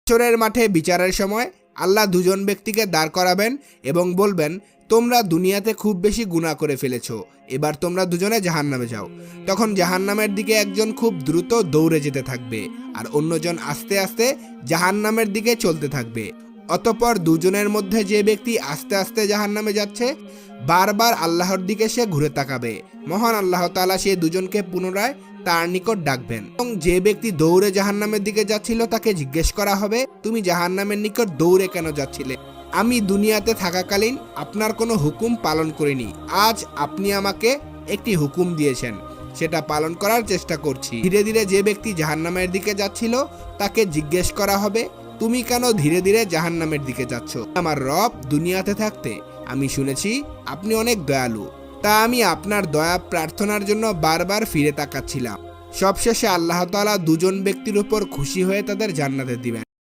হাশরের মাঠে বিচারের সময় আল্লাহ দুজন ব্যক্তিকে দাঁড় করাবেন এবং বলবেন, তোমরা দুনিয়াতে খুব বেশি গুনাহ করে ফেলেছো, এবার তোমরা দুজনে জাহান্নামে যাও। তখন জাহান্নামের দিকে একজন খুব দ্রুত দৌড়ে যেতে থাকবে আর অন্যজন আস্তে আস্তে জাহান্নামের দিকে চলতে থাকবে। অতঃপর দুজনের মধ্যে যে ব্যক্তি আস্তে আস্তে জাহান্নামে যাচ্ছে বারবার আল্লাহর দিকে সে ঘুরে তাকাবে। মহান আল্লাহ তাআলা সেই দুজনকে পুনরায় তার নিকট ডাকবেন এবং যে ব্যক্তি দৌড়ে জাহান্নামের দিকে যাচ্ছিল তাকে জিজ্ঞেস করা হবে, তুমি জাহান্নামের নিকট দৌড়ে কেন যাচ্ছিলে? আমি দুনিয়াতে থাকাকালীন আপনার কোনো হুকুম পালন করিনি, আজ আপনি আমাকে একটি হুকুম দিয়েছেন, সেটা পালন করার চেষ্টা করছি। ধীরে ধীরে যে ব্যক্তি জাহান্নামের দিকে যাচ্ছিল তাকে জিজ্ঞেস করা হবে, তুমি কেন ধীরে ধীরে জাহান্নামের দিকে যাচ্ছ? আমার রব, দুনিয়াতে থাকতে আমি শুনেছি আপনি অনেক দয়ালু, তা আমি আপনার দয়া প্রার্থনার জন্য বারবার ফিরে তাকাচ্ছিলাম। সবশেষে আল্লাহ তাআলা দুজন ব্যক্তির উপর খুশি হয়ে তাদের জান্নাতে দিবেন।